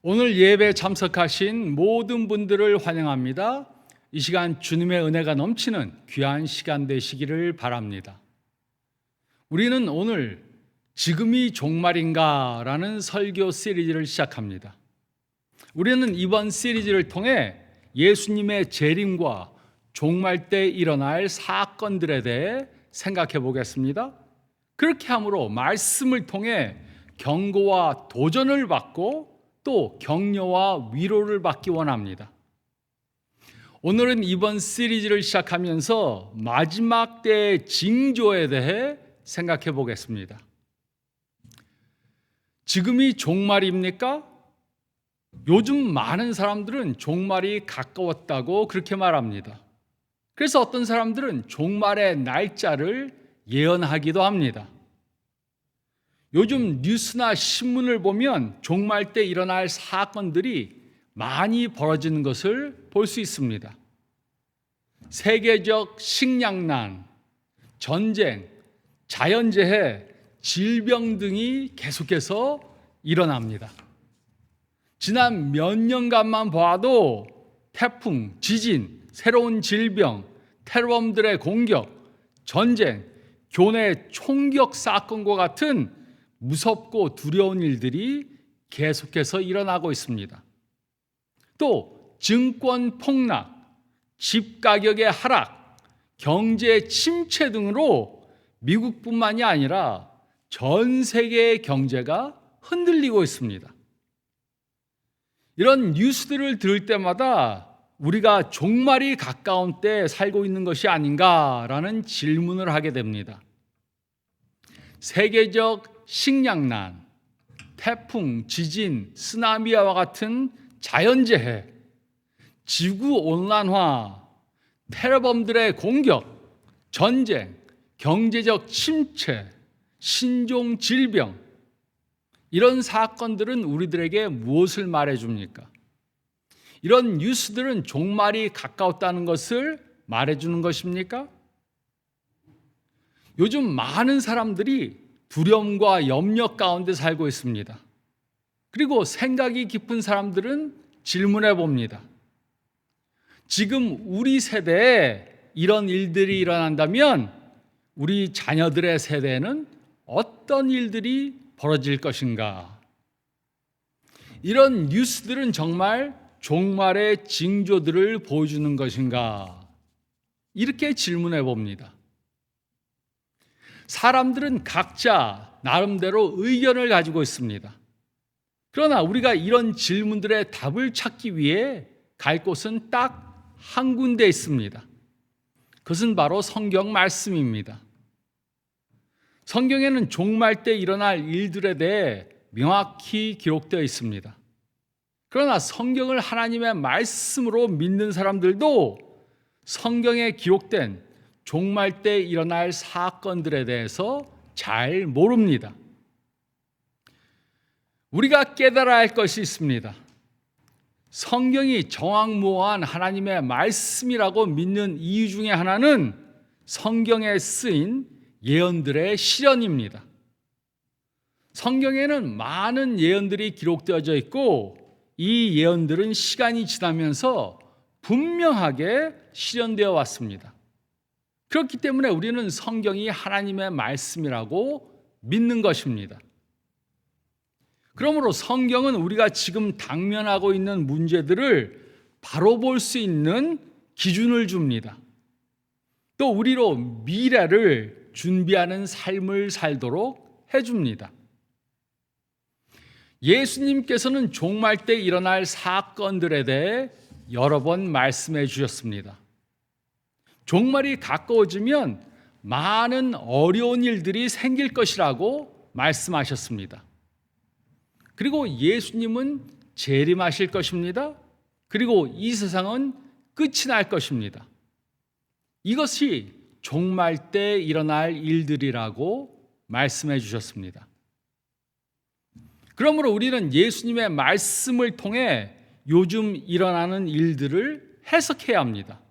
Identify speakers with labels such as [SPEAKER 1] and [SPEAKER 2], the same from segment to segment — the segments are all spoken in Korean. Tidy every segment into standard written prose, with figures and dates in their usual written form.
[SPEAKER 1] 오늘 예배에 참석하신 모든 분들을 환영합니다. 이 시간 주님의 은혜가 넘치는 귀한 시간 되시기를 바랍니다. 우리는 오늘 지금이 종말인가 라는 설교 시리즈를 시작합니다. 우리는 이번 시리즈를 통해 예수님의 재림과 종말 때 일어날 사건들에 대해 생각해 보겠습니다. 그렇게 함으로 말씀을 통해 경고와 도전을 받고 또 격려와 위로를 받기 원합니다. 오늘은 이번 시리즈를 시작하면서 마지막 때의 징조에 대해 생각해 보겠습니다. 지금이 종말입니까? 요즘 많은 사람들은 종말이 가까웠다고 그렇게 말합니다. 그래서 어떤 사람들은 종말의 날짜를 예언하기도 합니다. 요즘 뉴스나 신문을 보면 종말 때 일어날 사건들이 많이 벌어지는 것을 볼 수 있습니다. 세계적 식량난, 전쟁, 자연재해, 질병 등이 계속해서 일어납니다. 지난 몇 년간만 봐도 태풍, 지진, 새로운 질병, 테러범들의 공격, 전쟁, 교내 총격 사건과 같은 무섭고 두려운 일들이 계속해서 일어나고 있습니다. 또 증권 폭락, 집 가격의 하락, 경제 침체 등으로 미국뿐만이 아니라 전 세계의 경제가 흔들리고 있습니다. 이런 뉴스들을 들을 때마다 우리가 종말이 가까운 때 살고 있는 것이 아닌가라는 질문을 하게 됩니다. 세계적 식량난, 태풍, 지진, 쓰나미와 같은 자연재해, 지구온난화, 테러범들의 공격, 전쟁, 경제적 침체, 신종 질병, 이런 사건들은 우리들에게 무엇을 말해줍니까? 이런 뉴스들은 종말이 가까웠다는 것을 말해주는 것입니까? 요즘 많은 사람들이 두려움과 염려 가운데 살고 있습니다. 그리고 생각이 깊은 사람들은 질문해 봅니다. 지금 우리 세대에 이런 일들이 일어난다면 우리 자녀들의 세대에는 어떤 일들이 벌어질 것인가? 이런 뉴스들은 정말 종말의 징조들을 보여주는 것인가? 이렇게 질문해 봅니다. 사람들은 각자 나름대로 의견을 가지고 있습니다. 그러나 우리가 이런 질문들의 답을 찾기 위해 갈 곳은 딱 한 군데 있습니다. 그것은 바로 성경 말씀입니다. 성경에는 종말 때 일어날 일들에 대해 명확히 기록되어 있습니다. 그러나 성경을 하나님의 말씀으로 믿는 사람들도 성경에 기록된 종말 때 일어날 사건들에 대해서 잘 모릅니다. 우리가 깨달아야 할 것이 있습니다. 성경이 정확무어한 하나님의 말씀이라고 믿는 이유 중에 하나는 성경에 쓰인 예언들의 실현입니다. 성경에는 많은 예언들이 기록되어져 있고 이 예언들은 시간이 지나면서 분명하게 실현되어 왔습니다. 그렇기 때문에 우리는 성경이 하나님의 말씀이라고 믿는 것입니다. 그러므로 성경은 우리가 지금 당면하고 있는 문제들을 바로 볼 수 있는 기준을 줍니다. 또 우리로 미래를 준비하는 삶을 살도록 해줍니다. 예수님께서는 종말 때 일어날 사건들에 대해 여러 번 말씀해 주셨습니다. 종말이 가까워지면 많은 어려운 일들이 생길 것이라고 말씀하셨습니다. 그리고 예수님은 재림하실 것입니다. 그리고 이 세상은 끝이 날 것입니다. 이것이 종말 때 일어날 일들이라고 말씀해 주셨습니다. 그러므로 우리는 예수님의 말씀을 통해 요즘 일어나는 일들을 해석해야 합니다.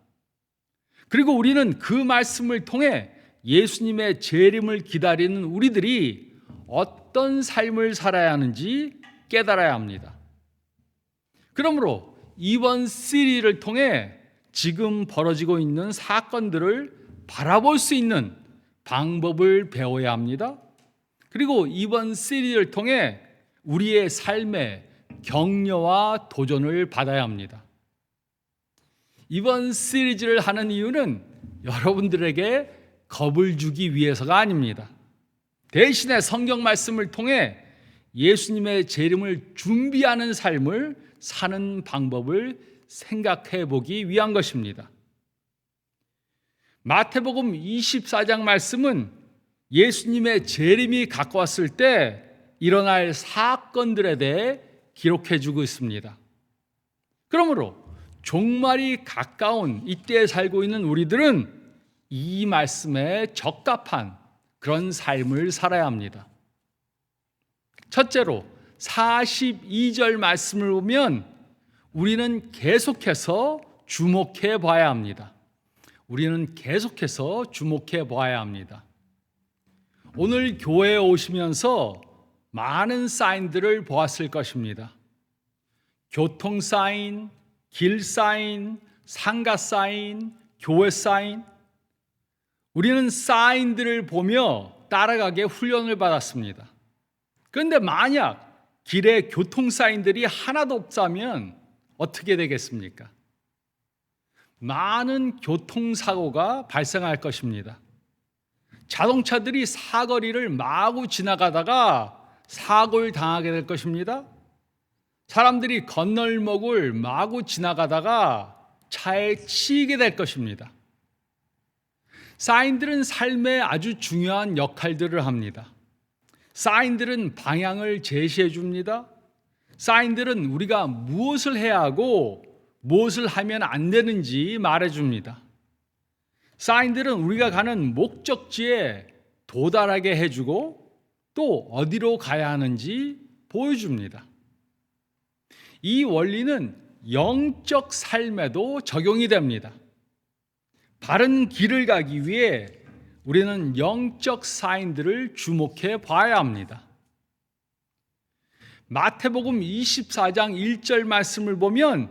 [SPEAKER 1] 그리고 우리는 그 말씀을 통해 예수님의 재림을 기다리는 우리들이 어떤 삶을 살아야 하는지 깨달아야 합니다. 그러므로 이번 시리를 통해 지금 벌어지고 있는 사건들을 바라볼 수 있는 방법을 배워야 합니다. 그리고 이번 시리를 통해 우리의 삶에 격려와 도전을 받아야 합니다. 이번 시리즈를 하는 이유는 여러분들에게 겁을 주기 위해서가 아닙니다. 대신에 성경 말씀을 통해 예수님의 재림을 준비하는 삶을 사는 방법을 생각해 보기 위한 것입니다. 마태복음 24장 말씀은 예수님의 재림이 가까웠을 때 일어날 사건들에 대해 기록해 주고 있습니다. 그러므로 종말이 가까운 이때에 살고 있는 우리들은 이 말씀에 적합한 그런 삶을 살아야 합니다. 첫째로 42절 말씀을 보면 우리는 계속해서 주목해 봐야 합니다. 우리는 계속해서 주목해 봐야 합니다. 오늘 교회에 오시면서 많은 사인들을 보았을 것입니다. 교통 사인, 길 사인, 상가 사인, 교회 사인. 우리는 사인들을 보며 따라가게 훈련을 받았습니다. 그런데 만약 길에 교통 사인들이 하나도 없다면 어떻게 되겠습니까? 많은 교통사고가 발생할 것입니다. 자동차들이 사거리를 마구 지나가다가 사고를 당하게 될 것입니다. 사람들이 건널목을 마구 지나가다가 차에 치이게 될 것입니다. 사인들은 삶에 아주 중요한 역할들을 합니다. 사인들은 방향을 제시해 줍니다. 사인들은 우리가 무엇을 해야 하고 무엇을 하면 안 되는지 말해 줍니다. 사인들은 우리가 가는 목적지에 도달하게 해주고 또 어디로 가야 하는지 보여줍니다. 이 원리는 영적 삶에도 적용이 됩니다. 바른 길을 가기 위해 우리는 영적 사인들을 주목해 봐야 합니다. 마태복음 24장 1절 말씀을 보면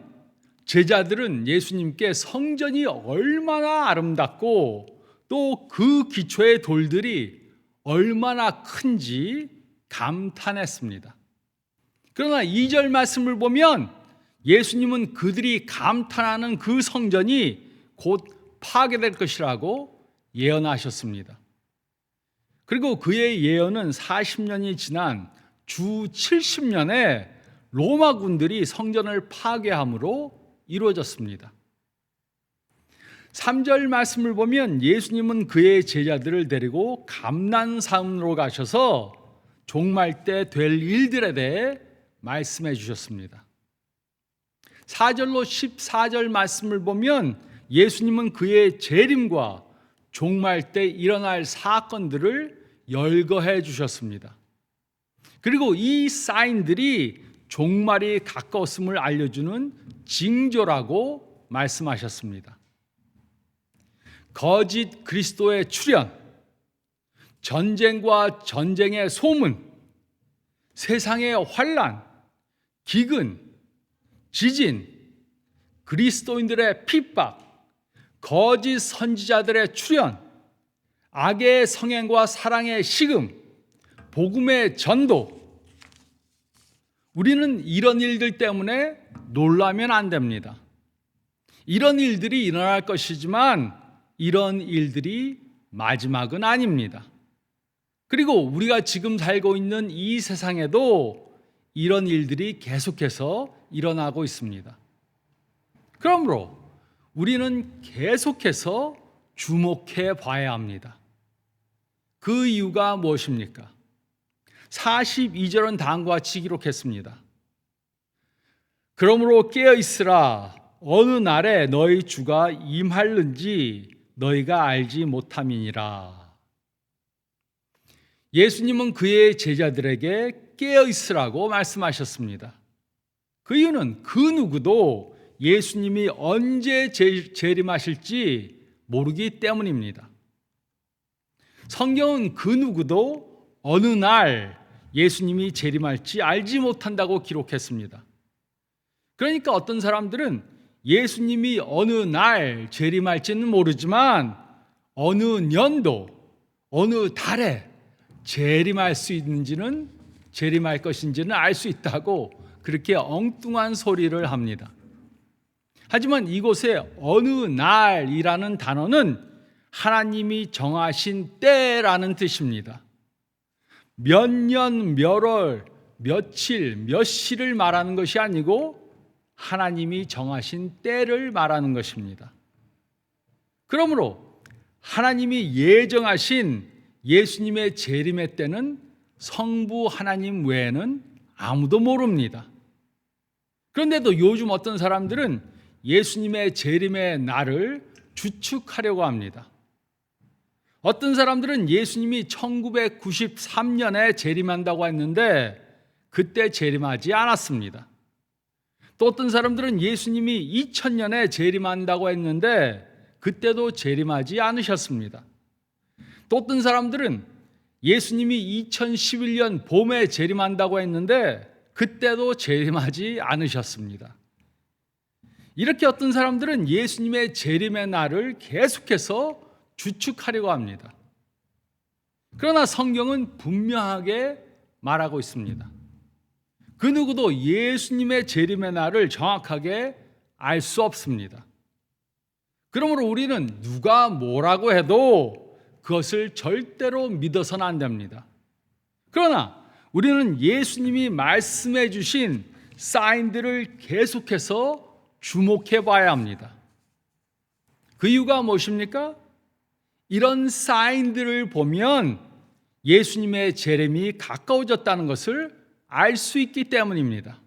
[SPEAKER 1] 제자들은 예수님께 성전이 얼마나 아름답고 또 그 기초의 돌들이 얼마나 큰지 감탄했습니다. 그러나 2절 말씀을 보면 예수님은 그들이 감탄하는 그 성전이 곧 파괴될 것이라고 예언하셨습니다. 그리고 그의 예언은 40년이 지난 주 70년에 로마 군들이 성전을 파괴함으로 이루어졌습니다. 3절 말씀을 보면 예수님은 그의 제자들을 데리고 감난산으로 가셔서 종말 때 될 일들에 대해 말씀해 주셨습니다. 4절로 14절 말씀을 보면 예수님은 그의 재림과 종말 때 일어날 사건들을 열거해 주셨습니다. 그리고 이 사인들이 종말이 가까웠음을 알려주는 징조라고 말씀하셨습니다. 거짓 그리스도의 출현, 전쟁과 전쟁의 소문, 세상의 환난, 기근, 지진, 그리스도인들의 핍박, 거짓 선지자들의 출현, 악의 성행과 사랑의 식음, 복음의 전도. 우리는 이런 일들 때문에 놀라면 안 됩니다. 이런 일들이 일어날 것이지만 이런 일들이 마지막은 아닙니다. 그리고 우리가 지금 살고 있는 이 세상에도 이런 일들이 계속해서 일어나고 있습니다. 그러므로 우리는 계속해서 주목해 봐야 합니다. 그 이유가 무엇입니까? 42절은 다음과 같이 기록했습니다. 그러므로 깨어 있으라. 어느 날에 너희 주가 임할는지 너희가 알지 못함이니라. 예수님은 그의 제자들에게 깨어 있으라고 말씀하셨습니다. 그 이유는 그 누구도 예수님이 언제 재림하실지 모르기 때문입니다. 성경은 그 누구도 어느 날 예수님이 재림할지 알지 못한다고 기록했습니다. 그러니까 어떤 사람들은 예수님이 어느 날 재림할지는 모르지만 어느 년도, 어느 달에 재림할 것인지는 알 수 있다고 그렇게 엉뚱한 소리를 합니다. 하지만 이곳에 어느 날이라는 단어는 하나님이 정하신 때라는 뜻입니다. 몇 년, 몇 월, 며칠, 몇 시를 말하는 것이 아니고 하나님이 정하신 때를 말하는 것입니다. 그러므로 하나님이 예정하신 예수님의 재림의 때는 성부 하나님 외에는 아무도 모릅니다. 그런데도 요즘 어떤 사람들은 예수님의 재림의 날을 추측하려고 합니다. 어떤 사람들은 예수님이 1993년에 재림한다고 했는데 그때 재림하지 않았습니다. 또 어떤 사람들은 예수님이 2000년에 재림한다고 했는데 그때도 재림하지 않으셨습니다. 또 어떤 사람들은 예수님이 2011년 봄에 재림한다고 했는데 그때도 재림하지 않으셨습니다. 이렇게 어떤 사람들은 예수님의 재림의 날을 계속해서 추측하려고 합니다. 그러나 성경은 분명하게 말하고 있습니다. 그 누구도 예수님의 재림의 날을 정확하게 알 수 없습니다. 그러므로 우리는 누가 뭐라고 해도 그것을 절대로 믿어서는 안 됩니다. 그러나 우리는 예수님이 말씀해 주신 사인들을 계속해서 주목해 봐야 합니다. 그 이유가 무엇입니까? 이런 사인들을 보면 예수님의 재림이 가까워졌다는 것을 알 수 있기 때문입니다.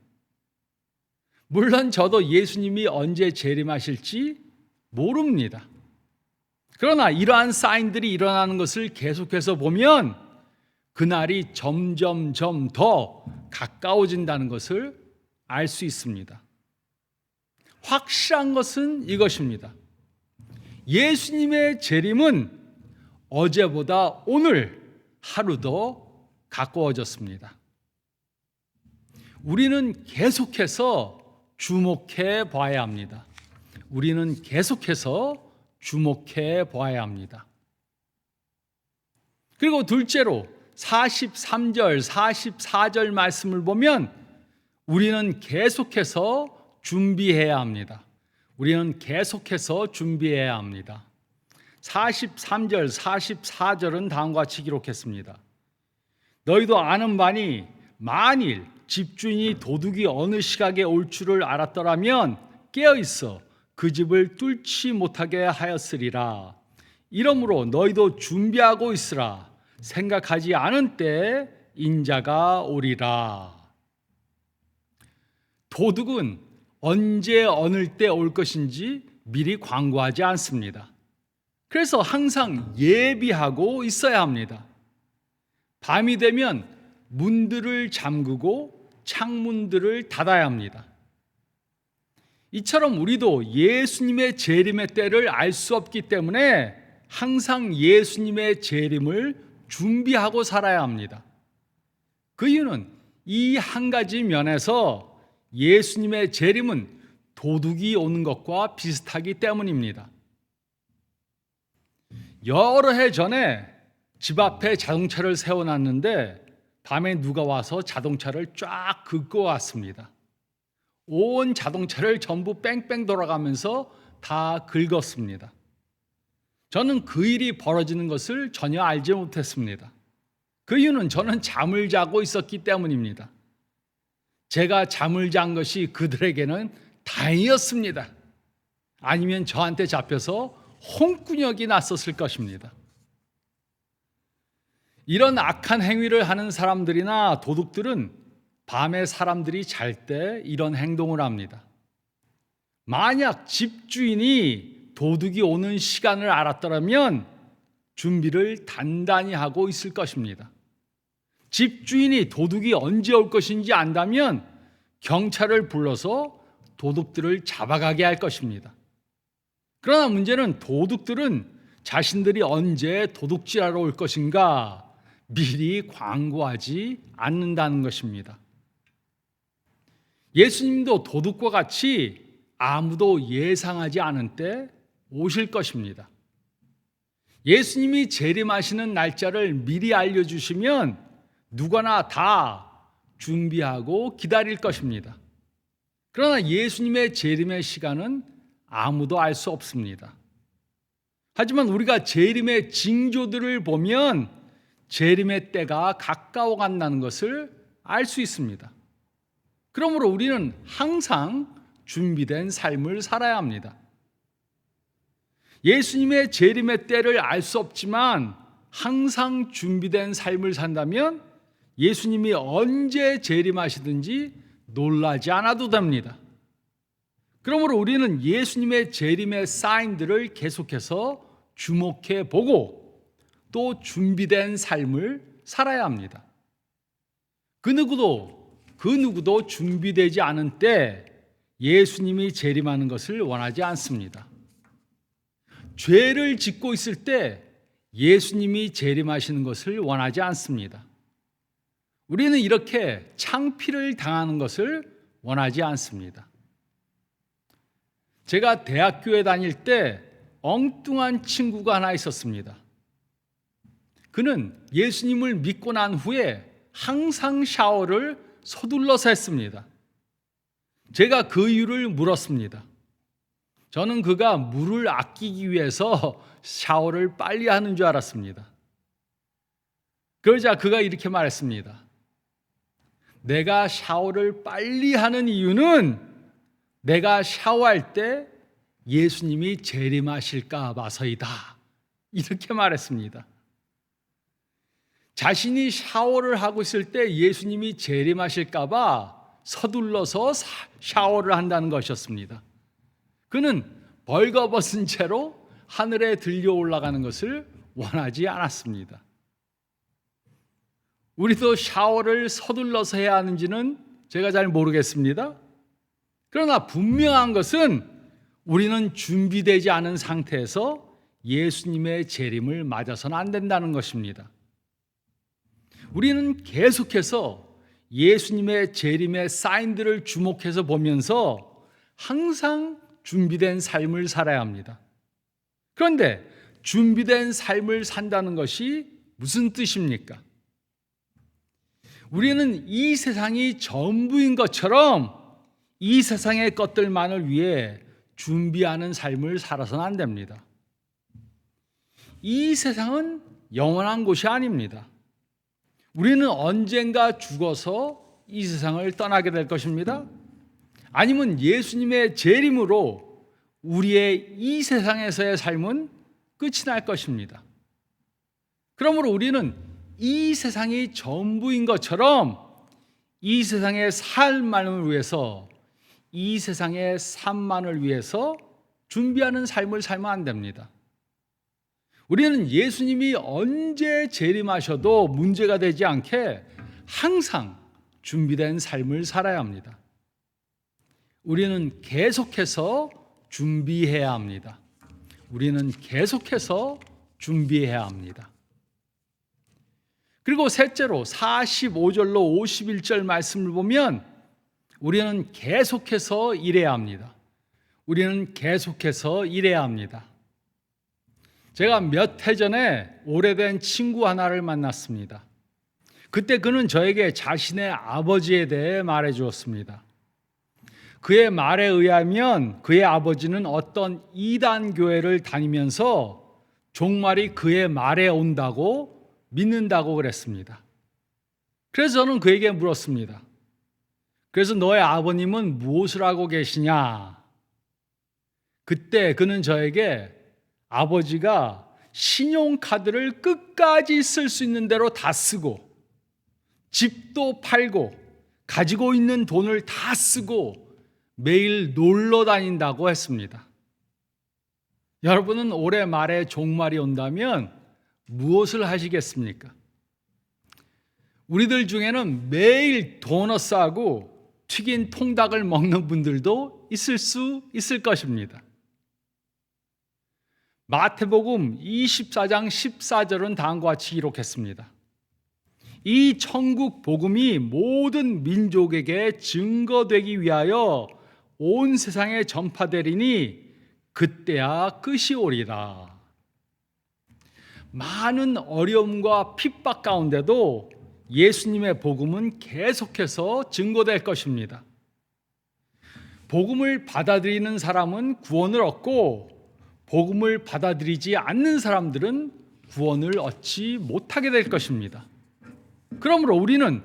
[SPEAKER 1] 물론 저도 예수님이 언제 재림하실지 모릅니다. 그러나 이러한 사인들이 일어나는 것을 계속해서 보면 그날이 점점점 더 가까워진다는 것을 알 수 있습니다. 확실한 것은 이것입니다. 예수님의 재림은 어제보다 오늘 하루 더 가까워졌습니다. 우리는 계속해서 주목해 봐야 합니다. 우리는 계속해서 주목해 봐야 합니다. 그리고 둘째로 43절, 44절 말씀을 보면 우리는 계속해서 준비해야 합니다. 우리는 계속해서 준비해야 합니다. 43절, 44절은 다음과 같이 기록했습니다. 너희도 아는 바니 만일 집주인이 도둑이 어느 시각에 올 줄을 알았더라면 깨어있어 그 집을 뚫지 못하게 하였으리라. 이러므로 너희도 준비하고 있으라. 생각하지 않은 때에 인자가 오리라. 도둑은 언제 어느 때 올 것인지 미리 광고하지 않습니다. 그래서 항상 예비하고 있어야 합니다. 밤이 되면 문들을 잠그고 창문들을 닫아야 합니다. 이처럼 우리도 예수님의 재림의 때를 알 수 없기 때문에 항상 예수님의 재림을 준비하고 살아야 합니다. 그 이유는 이 한 가지 면에서 예수님의 재림은 도둑이 오는 것과 비슷하기 때문입니다. 여러 해 전에 집 앞에 자동차를 세워놨는데 밤에 누가 와서 자동차를 쫙 긁고 왔습니다. 온 자동차를 전부 뺑뺑 돌아가면서 다 긁었습니다. 저는 그 일이 벌어지는 것을 전혀 알지 못했습니다. 그 이유는 저는 잠을 자고 있었기 때문입니다. 제가 잠을 잔 것이 그들에게는 다행이었습니다. 아니면 저한테 잡혀서 홍군역이 났었을 것입니다. 이런 악한 행위를 하는 사람들이나 도둑들은 밤에 사람들이 잘 때 이런 행동을 합니다. 만약 집주인이 도둑이 오는 시간을 알았더라면 준비를 단단히 하고 있을 것입니다. 집주인이 도둑이 언제 올 것인지 안다면 경찰을 불러서 도둑들을 잡아가게 할 것입니다. 그러나 문제는 도둑들은 자신들이 언제 도둑질하러 올 것인가 미리 광고하지 않는다는 것입니다. 예수님도 도둑과 같이 아무도 예상하지 않은 때 오실 것입니다. 예수님이 재림하시는 날짜를 미리 알려주시면 누구나 다 준비하고 기다릴 것입니다. 그러나 예수님의 재림의 시간은 아무도 알 수 없습니다. 하지만 우리가 재림의 징조들을 보면 재림의 때가 가까워 간다는 것을 알 수 있습니다. 그러므로 우리는 항상 준비된 삶을 살아야 합니다. 예수님의 재림의 때를 알 수 없지만 항상 준비된 삶을 산다면 예수님이 언제 재림하시든지 놀라지 않아도 됩니다. 그러므로 우리는 예수님의 재림의 사인들을 계속해서 주목해 보고 또 준비된 삶을 살아야 합니다. 그 누구도 준비되지 않은 때 예수님이 재림하는 것을 원하지 않습니다. 죄를 짓고 있을 때 예수님이 재림하시는 것을 원하지 않습니다. 우리는 이렇게 창피를 당하는 것을 원하지 않습니다. 제가 대학교에 다닐 때 엉뚱한 친구가 하나 있었습니다. 그는 예수님을 믿고 난 후에 항상 샤워를 서둘러서 했습니다. 제가 그 이유를 물었습니다. 저는 그가 물을 아끼기 위해서 샤워를 빨리 하는 줄 알았습니다. 그러자 그가 이렇게 말했습니다. 내가 샤워를 빨리 하는 이유는 내가 샤워할 때 예수님이 재림하실까 봐서이다. 이렇게 말했습니다. 자신이 샤워를 하고 있을 때 예수님이 재림하실까 봐 서둘러서 샤워를 한다는 것이었습니다. 그는 벌거벗은 채로 하늘에 들려 올라가는 것을 원하지 않았습니다. 우리도 샤워를 서둘러서 해야 하는지는 제가 잘 모르겠습니다. 그러나 분명한 것은 우리는 준비되지 않은 상태에서 예수님의 재림을 맞아서는 안 된다는 것입니다. 우리는 계속해서 예수님의 재림의 사인들을 주목해서 보면서 항상 준비된 삶을 살아야 합니다. 그런데 준비된 삶을 산다는 것이 무슨 뜻입니까? 우리는 이 세상이 전부인 것처럼 이 세상의 것들만을 위해 준비하는 삶을 살아서는 안 됩니다. 이 세상은 영원한 곳이 아닙니다. 우리는 언젠가 죽어서 이 세상을 떠나게 될 것입니다. 아니면 예수님의 재림으로 우리의 이 세상에서의 삶은 끝이 날 것입니다. 그러므로 우리는 이 세상이 전부인 것처럼 이 세상의 삶만을 위해서 이 세상의 삶만을 위해서 준비하는 삶을 살면 안 됩니다. 우리는 예수님이 언제 재림하셔도 문제가 되지 않게 항상 준비된 삶을 살아야 합니다. 우리는 계속해서 준비해야 합니다. 우리는 계속해서 준비해야 합니다. 그리고 셋째로 45절로 51절 말씀을 보면 우리는 계속해서 일해야 합니다. 우리는 계속해서 일해야 합니다. 제가 몇 해 전에 오래된 친구 하나를 만났습니다. 그때 그는 저에게 자신의 아버지에 대해 말해 주었습니다. 그의 말에 의하면 그의 아버지는 어떤 이단 교회를 다니면서 종말이 그의 말에 온다고 믿는다고 그랬습니다. 그래서 저는 그에게 물었습니다. 그래서 너의 아버님은 무엇을 하고 계시냐? 그때 그는 저에게 아버지가 신용카드를 끝까지 쓸 수 있는 대로 다 쓰고 집도 팔고 가지고 있는 돈을 다 쓰고 매일 놀러 다닌다고 했습니다. 여러분은 올해 말에 종말이 온다면 무엇을 하시겠습니까? 우리들 중에는 매일 도넛 싸고 튀긴 통닭을 먹는 분들도 있을 수 있을 것입니다. 마태복음 24장 14절은 다음과 같이 기록했습니다. 이 천국 복음이 모든 민족에게 증거되기 위하여 온 세상에 전파되리니 그때야 끝이 오리라. 많은 어려움과 핍박 가운데도 예수님의 복음은 계속해서 증거될 것입니다. 복음을 받아들이는 사람은 구원을 얻고 복음을 받아들이지 않는 사람들은 구원을 얻지 못하게 될 것입니다. 그러므로 우리는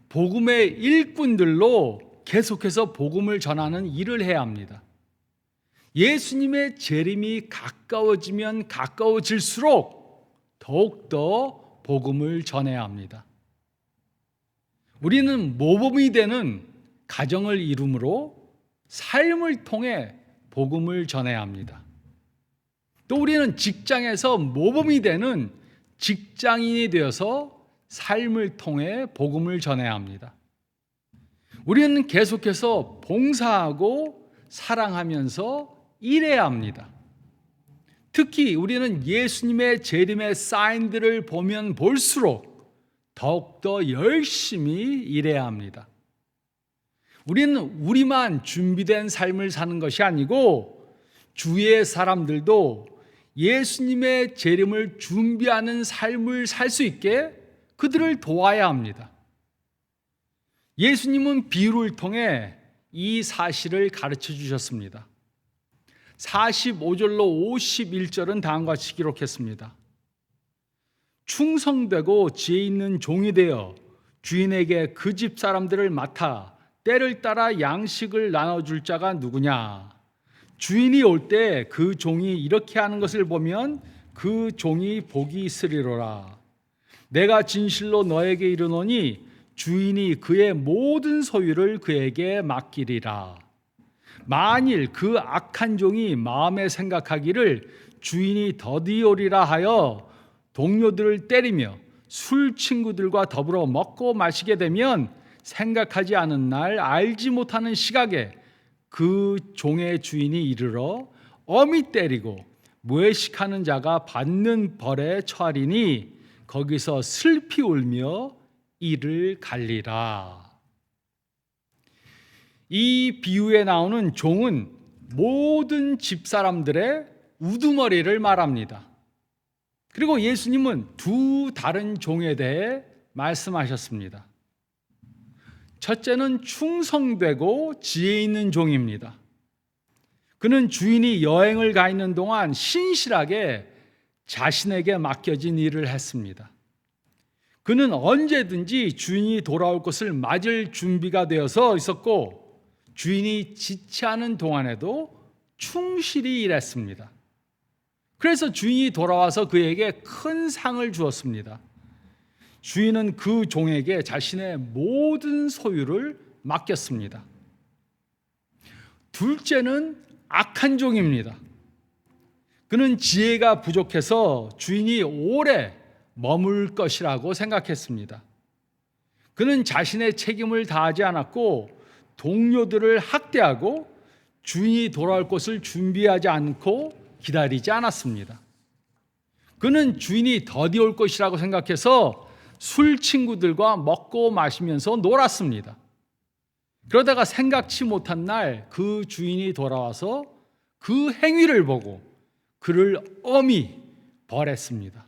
[SPEAKER 1] 복음의 일꾼들로 계속해서 복음을 전하는 일을 해야 합니다. 예수님의 재림이 가까워지면 가까워질수록 더욱더 복음을 전해야 합니다. 우리는 모범이 되는 가정을 이루므로 삶을 통해 복음을 전해야 합니다. 또 우리는 직장에서 모범이 되는 직장인이 되어서 삶을 통해 복음을 전해야 합니다. 우리는 계속해서 봉사하고 사랑하면서 일해야 합니다. 특히 우리는 예수님의 재림의 사인들을 보면 볼수록 더욱더 열심히 일해야 합니다. 우리는 우리만 준비된 삶을 사는 것이 아니고 주위의 사람들도 예수님의 재림을 준비하는 삶을 살 수 있게 그들을 도와야 합니다. 예수님은 비유를 통해 이 사실을 가르쳐 주셨습니다. 45절로 51절은 다음과 같이 기록했습니다. 충성되고 지혜 있는 종이 되어 주인에게 그 집 사람들을 맡아 때를 따라 양식을 나눠줄 자가 누구냐? 주인이 올 때 그 종이 이렇게 하는 것을 보면 그 종이 복이 있으리로라. 내가 진실로 너에게 이르노니 주인이 그의 모든 소유를 그에게 맡기리라. 만일 그 악한 종이 마음에 생각하기를 주인이 더디 오리라 하여 동료들을 때리며 술 친구들과 더불어 먹고 마시게 되면 생각하지 않은 날 알지 못하는 시각에 그 종의 주인이 이르러 엄히 때리고 모해식하는 자가 받는 벌에 처하리니 거기서 슬피 울며 이를 갈리라. 이 비유에 나오는 종은 모든 집사람들의 우두머리를 말합니다. 그리고 예수님은 두 다른 종에 대해 말씀하셨습니다. 첫째는 충성되고 지혜 있는 종입니다. 그는 주인이 여행을 가 있는 동안 신실하게 자신에게 맡겨진 일을 했습니다. 그는 언제든지 주인이 돌아올 것을 맞을 준비가 되어서 있었고 주인이 지체하는 동안에도 충실히 일했습니다. 그래서 주인이 돌아와서 그에게 큰 상을 주었습니다. 주인은 그 종에게 자신의 모든 소유를 맡겼습니다. 둘째는 악한 종입니다. 그는 지혜가 부족해서 주인이 오래 머물 것이라고 생각했습니다. 그는 자신의 책임을 다하지 않았고 동료들을 학대하고 주인이 돌아올 것을 준비하지 않고 기다리지 않았습니다. 그는 주인이 더디 올 것이라고 생각해서 술 친구들과 먹고 마시면서 놀았습니다. 그러다가 생각치 못한 날 그 주인이 돌아와서 그 행위를 보고 그를 엄히 벌했습니다.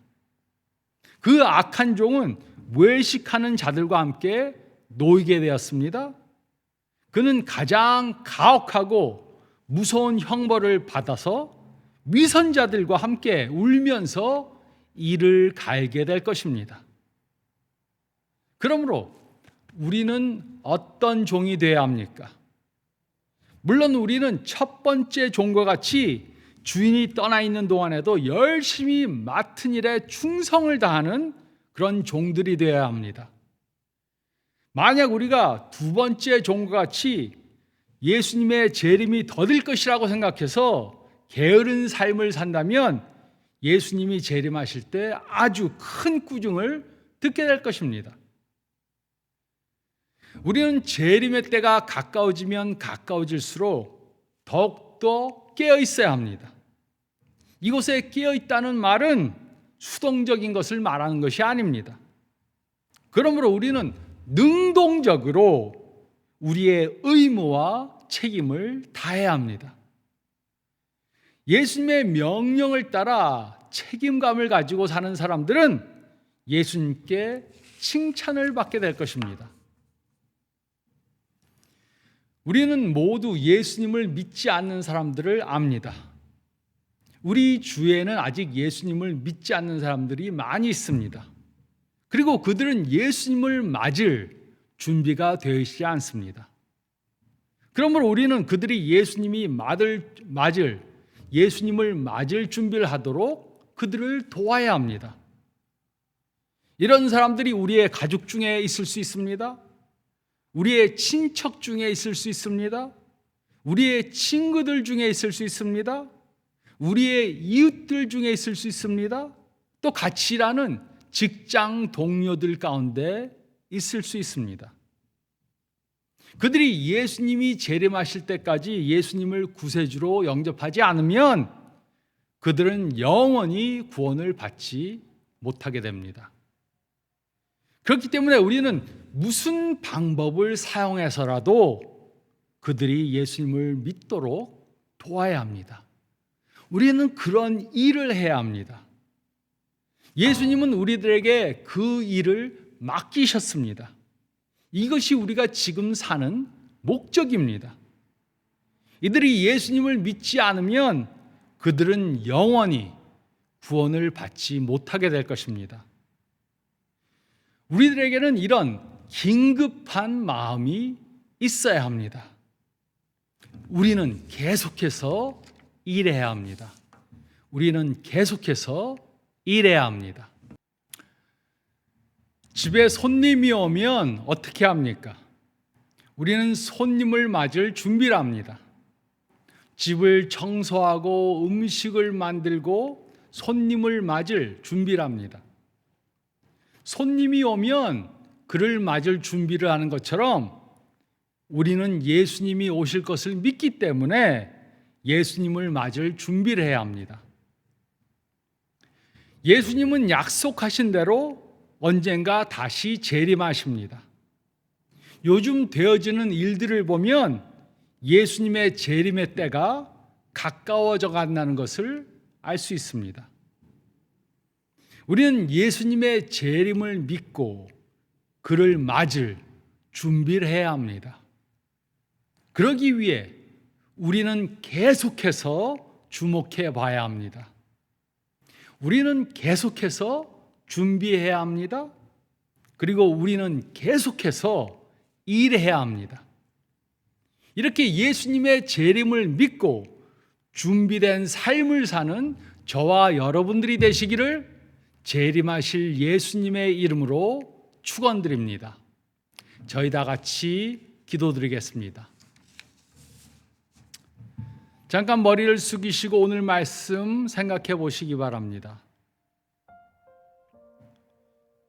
[SPEAKER 1] 그 악한 종은 외식하는 자들과 함께 놓이게 되었습니다. 그는 가장 가혹하고 무서운 형벌을 받아서 위선자들과 함께 울면서 이를 갈게 될 것입니다. 그러므로 우리는 어떤 종이 되어야 합니까? 물론 우리는 첫 번째 종과 같이 주인이 떠나 있는 동안에도 열심히 맡은 일에 충성을 다하는 그런 종들이 되어야 합니다. 만약 우리가 두 번째 종과 같이 예수님의 재림이 더딜 것이라고 생각해서 게으른 삶을 산다면 예수님이 재림하실 때 아주 큰 꾸중을 듣게 될 것입니다. 우리는 재림의 때가 가까워지면 가까워질수록 더욱더 깨어 있어야 합니다. 이곳에 깨어 있다는 말은 수동적인 것을 말하는 것이 아닙니다. 그러므로 우리는 능동적으로 우리의 의무와 책임을 다해야 합니다. 예수님의 명령을 따라 책임감을 가지고 사는 사람들은 예수님께 칭찬을 받게 될 것입니다. 우리는 모두 예수님을 믿지 않는 사람들을 압니다. 우리 주위에는 아직 예수님을 믿지 않는 사람들이 많이 있습니다. 그리고 그들은 예수님을 맞을 준비가 되어 있지 않습니다. 그러므로 우리는 그들이 예수님을 맞을 준비를 하도록 그들을 도와야 합니다. 이런 사람들이 우리의 가족 중에 있을 수 있습니다. 우리의 친척 중에 있을 수 있습니다. 우리의 친구들 중에 있을 수 있습니다. 우리의 이웃들 중에 있을 수 있습니다. 또 같이 일하는 직장 동료들 가운데 있을 수 있습니다. 그들이 예수님이 재림하실 때까지 예수님을 구세주로 영접하지 않으면 그들은 영원히 구원을 받지 못하게 됩니다. 그렇기 때문에 우리는 무슨 방법을 사용해서라도 그들이 예수님을 믿도록 도와야 합니다. 우리는 그런 일을 해야 합니다. 예수님은 우리들에게 그 일을 맡기셨습니다. 이것이 우리가 지금 사는 목적입니다. 이들이 예수님을 믿지 않으면 그들은 영원히 구원을 받지 못하게 될 것입니다. 우리들에게는 이런 긴급한 마음이 있어야 합니다. 우리는 계속해서 일해야 합니다. 우리는 계속해서 일해야 합니다. 집에 손님이 오면 어떻게 합니까? 우리는 손님을 맞을 준비를 합니다. 집을 청소하고 음식을 만들고 손님을 맞을 준비를 합니다. 손님이 오면 그를 맞을 준비를 하는 것처럼 우리는 예수님이 오실 것을 믿기 때문에 예수님을 맞을 준비를 해야 합니다. 예수님은 약속하신 대로 언젠가 다시 재림하십니다. 요즘 되어지는 일들을 보면 예수님의 재림의 때가 가까워져 간다는 것을 알 수 있습니다. 우리는 예수님의 재림을 믿고 그를 맞을 준비를 해야 합니다. 그러기 위해 우리는 계속해서 주목해 봐야 합니다. 우리는 계속해서 준비해야 합니다. 그리고 우리는 계속해서 일해야 합니다. 이렇게 예수님의 재림을 믿고 준비된 삶을 사는 저와 여러분들이 되시기를 재림하실 예수님의 이름으로 축원드립니다. 저희 다 같이 기도드리겠습니다. 잠깐 머리를 숙이시고 오늘 말씀 생각해 보시기 바랍니다.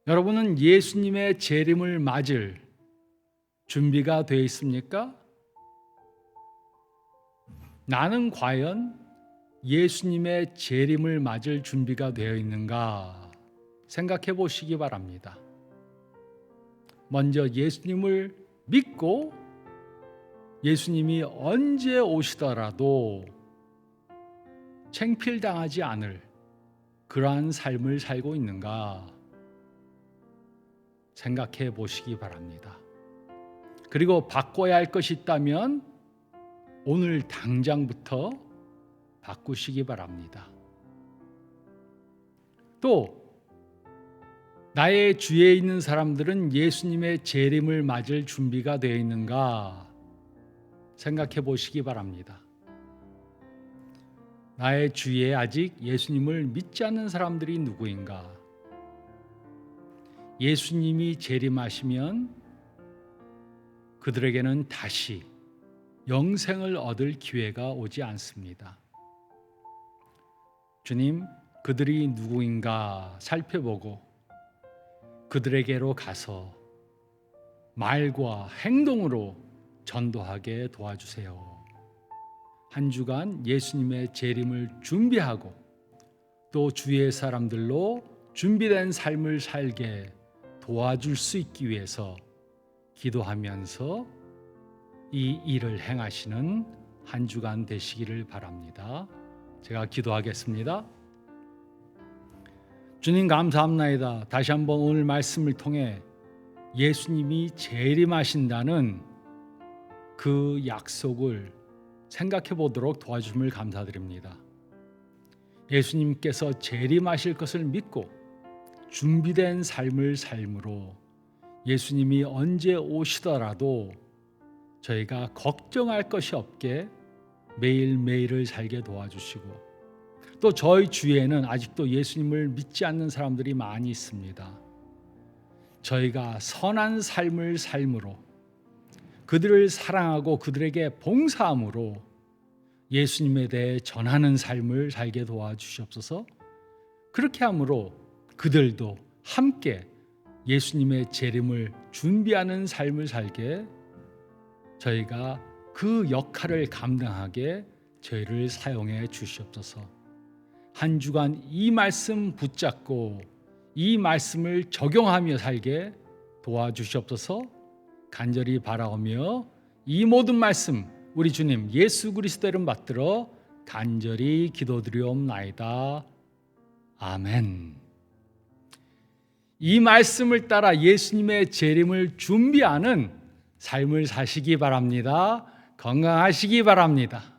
[SPEAKER 1] 여러분은 예수님의 재림을 맞을 준비가 되어 있습니까? 나는 과연 예수님의 재림을 맞을 준비가 되어 있는가 생각해 보시기 바랍니다. 먼저 예수님을 믿고 예수님이 언제 오시더라도 창필당하지 않을 그러한 삶을 살고 있는가 생각해 보시기 바랍니다. 그리고 바꿔야 할 것이 있다면 오늘 당장부터 바꾸시기 바랍니다. 또 나의 주위에 있는 사람들은 예수님의 재림을 맞을 준비가 되어 있는가 생각해 보시기 바랍니다. 나의 주위에 아직 예수님을 믿지 않는 사람들이 누구인가? 예수님이 재림하시면 그들에게는 다시 영생을 얻을 기회가 오지 않습니다. 주님, 그들이 누구인가 살펴보고 그들에게로 가서 말과 행동으로 전도하게 도와주세요. 한 주간 예수님의 재림을 준비하고 또 주위의 사람들로 준비된 삶을 살게 도와줄 수 있기 위해서 기도하면서 이 일을 행하시는 한 주간 되시기를 바랍니다. 제가 기도하겠습니다. 주님 감사합나이다. 다시 한번 오늘 말씀을 통해 예수님이 재림하신다는 그 약속을 생각해 보도록 도와줌을 감사드립니다. 예수님께서 재림하실 것을 믿고 준비된 삶을 삶으로 예수님이 언제 오시더라도 저희가 걱정할 것이 없게 매일매일을 살게 도와주시고, 또 저희 주위에는 아직도 예수님을 믿지 않는 사람들이 많이 있습니다. 저희가 선한 삶을 삶으로, 그들을 사랑하고 그들에게 봉사함으로 예수님에 대해 전하는 삶을 살게 도와주시옵소서. 그렇게 함으로 그들도 함께 예수님의 재림을 준비하는 삶을 살게, 저희가 그 역할을 감당하게 저희를 사용해 주시옵소서. 한 주간 이 말씀 붙잡고 이 말씀을 적용하며 살게 도와주시옵소서. 간절히 바라오며 이 모든 말씀 우리 주님 예수 그리스도 이름 받들어 간절히 기도드리옵나이다. 아멘. 이 말씀을 따라 예수님의 재림을 준비하는 삶을 사시기 바랍니다. 건강하시기 바랍니다.